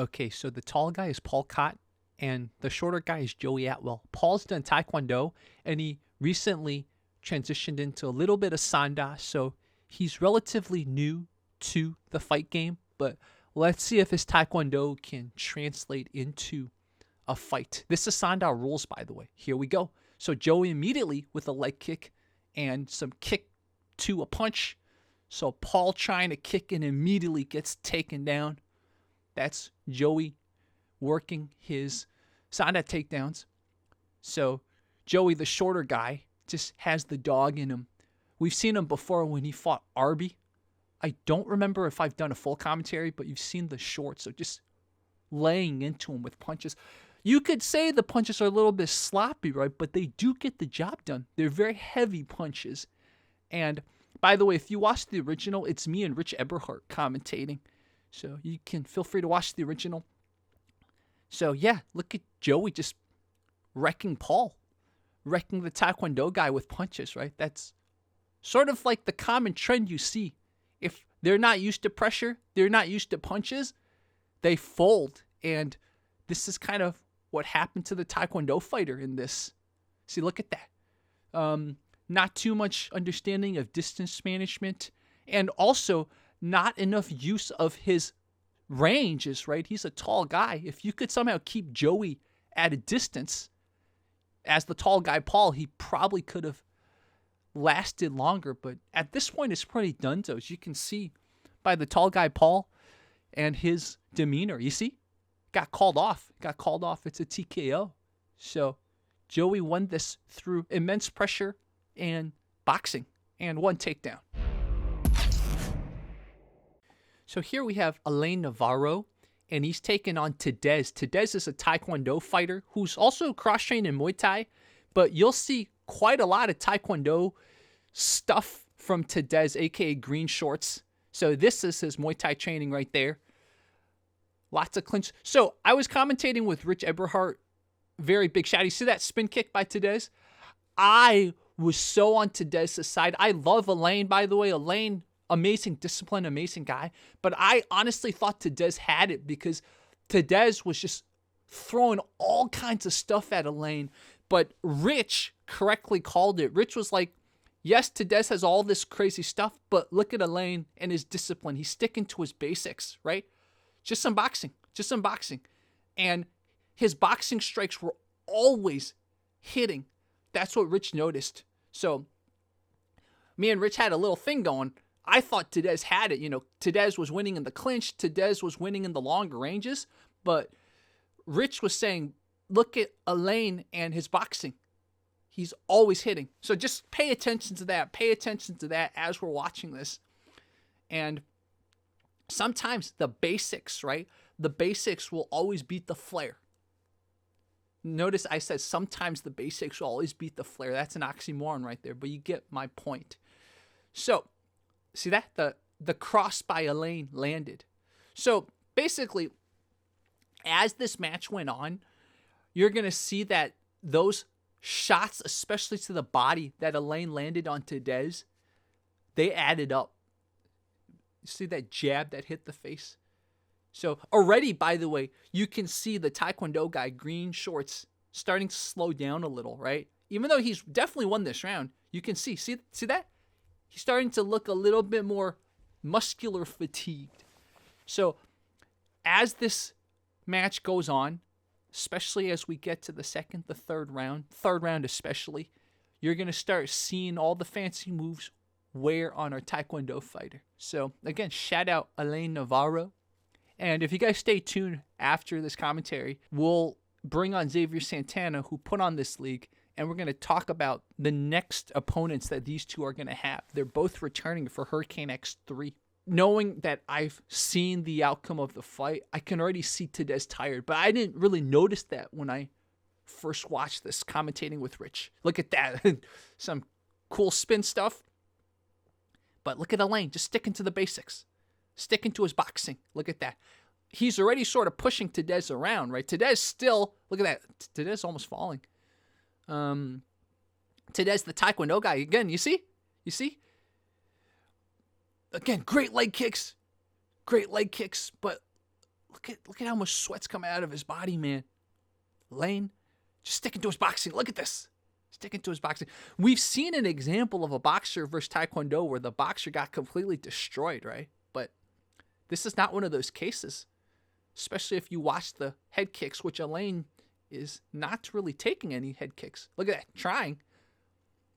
Okay, so the tall guy is Paul Kot, and the shorter guy is Joey Atwell. Paul's done Taekwondo, and he recently transitioned into a little bit of Sanda, so he's relatively new to the fight game, but let's see if his Taekwondo can translate into a fight. This is Sanda rules, by the way. Here we go. So Joey immediately with a leg kick and some kick to a punch. So Paul trying to kick and immediately gets taken down. That's Joey working his Sanda takedowns. So Joey, the shorter guy, just has the dog in him. We've seen him before when he fought Arby. I don't remember if I've done a full commentary, but you've seen the shorts. So just laying into him with punches. You could say the punches are a little bit sloppy, right? But they do get the job done. They're very heavy punches. And by the way, if you watch the original, it's me and Rich Eberhardt commentating. So you can feel free to watch the original. So yeah, look at Joey just wrecking Paul. Wrecking the Taekwondo guy with punches, right? That's sort of like the common trend you see. If they're not used to pressure, they're not used to punches, they fold. And this is kind of what happened to the Taekwondo fighter in this. See, look at that. Not too much understanding of distance management, and also not enough use of his ranges, right? He's a tall guy. If you could somehow keep Joey at a distance as the tall guy Paul, he probably could have lasted longer. But at this point, it's pretty dunzo, as you can see by the tall guy Paul and his demeanor. You see? Got called off. It's a TKO. So Joey won this through immense pressure and boxing and one takedown. So here we have Alain Navarro, and he's taken on Tadesz. Tadesz is a Taekwondo fighter who's also cross-trained in Muay Thai, but you'll see quite a lot of Taekwondo stuff from Tadesz, aka green shorts. So this is his Muay Thai training right there. Lots of clinch. So I was commentating with Rich Eberhardt. Very big shout. You see that spin kick by Tadesz? I was so on Tadesz's side. I love Alain, by the way. Alain, amazing discipline, amazing guy. But I honestly thought Tadesz had it because Tadesz was just throwing all kinds of stuff at Alain. But Rich correctly called it. Rich was like, yes, Tadesz has all this crazy stuff, but look at Alain and his discipline. He's sticking to his basics, right? Just some boxing. And his boxing strikes were always hitting. That's what Rich noticed. So me and Rich had a little thing going. I thought Tadesz had it. Tadesz was winning in the clinch. Tadesz was winning in the longer ranges. But Rich was saying, look at Alain and his boxing. He's always hitting. So just pay attention to that. Pay attention to that as we're watching this. And sometimes the basics, right? The basics will always beat the flair. Notice I said sometimes the basics will always beat the flair. That's an oxymoron right there, but you get my point. So, see that? The cross by Alain landed. So, basically, as this match went on, you're going to see that those shots, especially to the body that Alain landed on Tadesz, they added up. See that jab that hit the face? So already, by the way, you can see the Taekwondo guy, green shorts, starting to slow down a little, right? Even though he's definitely won this round, you can see that? He's starting to look a little bit more muscular fatigued. So as this match goes on, especially as we get to the second, the third round especially, you're going to start seeing all the fancy moves wear on our Taekwondo fighter. So again, shout out Alain Navarro. And if you guys stay tuned after this commentary, we'll bring on Xavier Santana, who put on this league, and we're going to talk about the next opponents that these two are going to have. They're both returning for Hurricane X3. Knowing that I've seen the outcome of the fight, I can already see Tadesz tired, but I didn't really notice that when I first watched this commentating with Rich. Look at that. Some cool spin stuff. But look at Alain, just sticking to the basics. Sticking to his boxing. Look at that. He's already sort of pushing Tadesz around, right? Tadesz still, look at that. Tadesz almost falling. Tadesz, the Taekwondo guy. Again, you see? Again, great leg kicks. But Look at how much sweat's coming out of his body, man. Alain, just sticking to his boxing. Look at this. Sticking to his boxing. We've seen an example of a boxer versus Taekwondo where the boxer got completely destroyed, right? But this is not one of those cases, especially if you watch the head kicks, which Alain is not really taking any head kicks. Look at that, trying.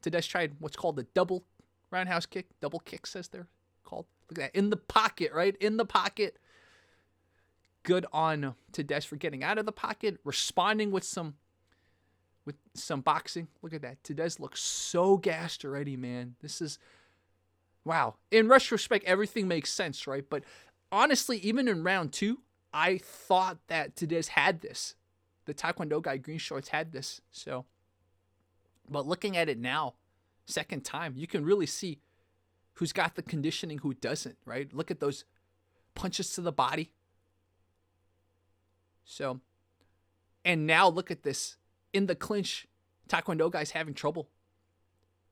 Tadesz tried what's called the double roundhouse kick, double kicks as they're called. Look at that, in the pocket, right? In the pocket. Good on Tadesz for getting out of the pocket, responding with some boxing. Look at that. Tadesz looks so gassed already, man. This is, wow. In retrospect, everything makes sense, right? But honestly, even in round 2, I thought that Tadesz had this. The Taekwondo guy, green shorts, had this. So, but looking at it now, second time, you can really see who's got the conditioning, who doesn't, right? Look at those punches to the body. So, and now look at this. In the clinch, Taekwondo guy's having trouble.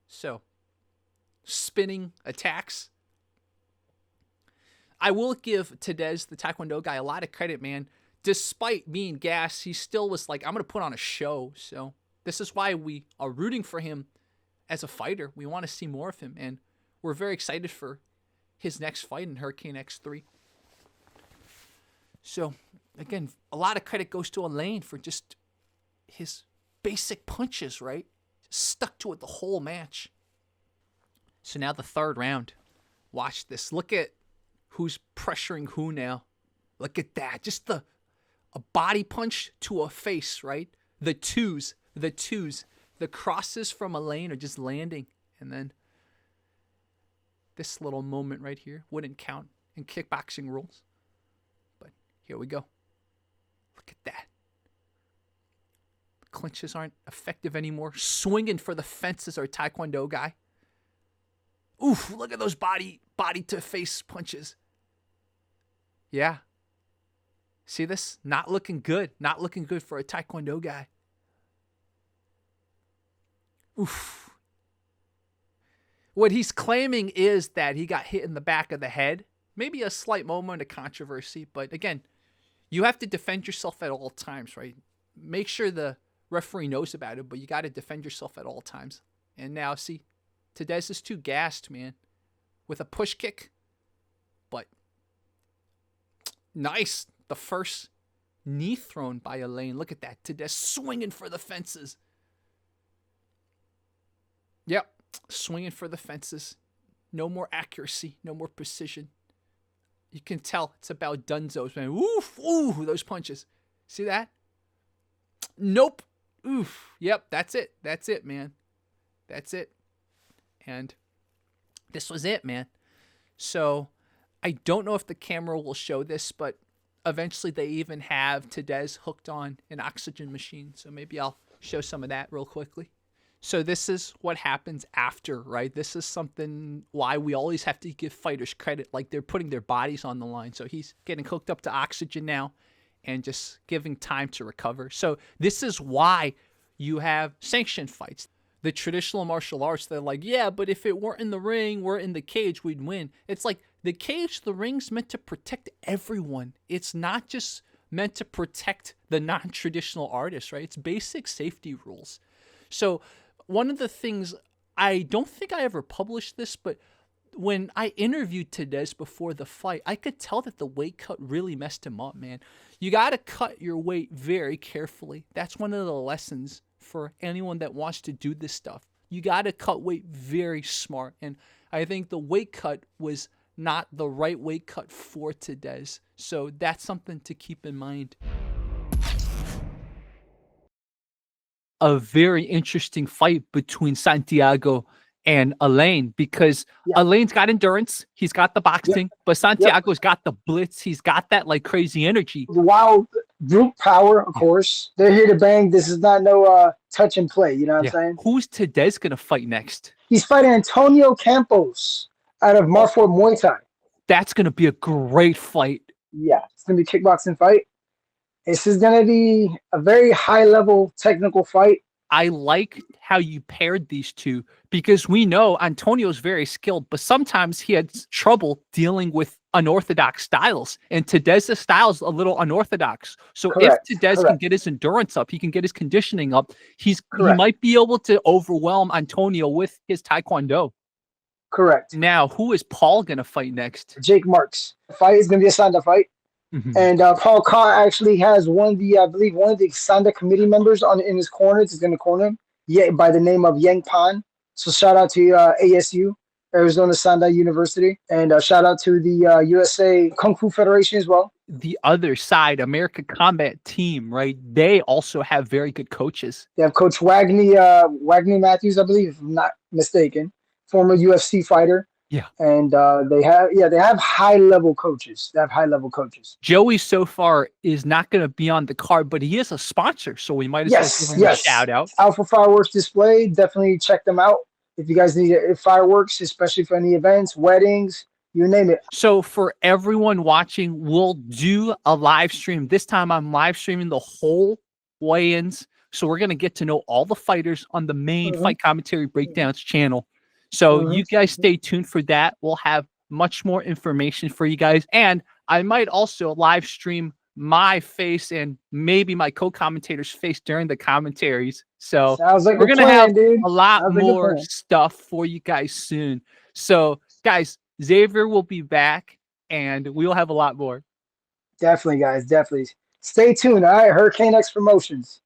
So, spinning attacks. I will give Tadesz, the Taekwondo guy, a lot of credit, man. Despite being gassed, he still was like, I'm going to put on a show. So, this is why we are rooting for him as a fighter. We want to see more of him. And we're very excited for his next fight in Hurricane X3. So, again, a lot of credit goes to Alain for just his basic punches, right? Stuck to it the whole match. So now the third round. Watch this. Look at who's pressuring who now. Look at that. Just a body punch to a face, right? The twos. The crosses from Alain are just landing. And then this little moment right here wouldn't count in kickboxing rules. But here we go. Look at that. Clinches aren't effective anymore. Swinging for the fences, our Taekwondo guy. Oof, look at those body to face punches. Yeah. See this? Not looking good. Not looking good for a Taekwondo guy. Oof. What he's claiming is that he got hit in the back of the head. Maybe a slight moment of controversy, but again, you have to defend yourself at all times, right? Make sure the referee knows about it, but you got to defend yourself at all times. And now, see, Tadesz is too gassed, man, with a push kick. But nice. The first knee thrown by Alain. Look at that. Tadesz swinging for the fences. Yep. Swinging for the fences. No more accuracy. No more precision. You can tell it's about dunzos, man. Oof. Ooh, those punches. See that? Nope. Oof. Yep, that's it. That's it, man. That's it. And this was it, man. So I don't know if the camera will show this, but eventually they even have Tadesz hooked on an oxygen machine. So maybe I'll show some of that real quickly. So this is what happens after, right? This is something why we always have to give fighters credit. Like they're putting their bodies on the line. So he's getting hooked up to oxygen now and just giving time to recover. So this is why you have sanctioned fights. The traditional martial arts, they're like, yeah, but if it weren't in the ring, we're in the cage, we'd win. It's like the cage, the ring's meant to protect everyone. It's not just meant to protect the non-traditional artists, right? It's basic safety rules. So one of the things, I don't think I ever published this, but when I interviewed Tadesz before the fight, I could tell that the weight cut really messed him up, man. You got to cut your weight very carefully. That's one of the lessons for anyone that wants to do this stuff. You got to cut weight very smart. And I think the weight cut was not the right weight cut for Tadesz. So that's something to keep in mind. A very interesting fight between Santiago and Alain, because Alain's got endurance, he's got the boxing, but Santiago's got the blitz, he's got that like crazy energy. The wild brute power, of course. They're here to bang. This is not no touch and play, you know what I'm saying? Who's Tadesz gonna fight next? He's fighting Antonio Campos out of Marfort Muay Thai. That's gonna be a great fight. Yeah, it's gonna be a kickboxing fight. This is gonna be a very high level technical fight. I like how you paired these two because we know Antonio's very skilled, but sometimes he had trouble dealing with unorthodox styles, and Tadesz's style is a little unorthodox. So if Correct. Tadesz can Correct. get his endurance up, he can get his conditioning up. He Correct. might be able to overwhelm Antonio with his Taekwondo. Correct. Now, who is Paul gonna fight next? Jake Marks. The fight is going to be a Sanda fight. And Paul Kot actually has one of the, I believe, one of the Sanda committee members in his corner. Is going to corner him. Yeah, by the name of Yang Pan. So shout out to ASU, Arizona Sanda University, and shout out to the USA Kung Fu Federation as well. The other side, America Combat Team, right? They also have very good coaches. They have Coach Wagner Matthews, I believe, if I'm not mistaken, former UFC fighter. Yeah. And they have high level coaches. They have high level coaches. Joey so far is not going to be on the card, but he is a sponsor, so we might as well give him a shout out. Alpha Fireworks Display, definitely check them out if you guys need fireworks, especially for any events, weddings, you name it. So for everyone watching, we'll do a live stream. This time I'm live streaming the whole weigh-ins, so we're going to get to know all the fighters on the main Fight Commentary Breakdowns channel. So you guys stay tuned for that. We'll have much more information for you guys. And I might also live stream my face and maybe my co-commentator's face during the commentaries. So like we're going to have a lot more stuff for you guys soon. So guys, Xavier will be back and we will have a lot more. Definitely, guys. Definitely. Stay tuned. All right. Hurricane X Promotions.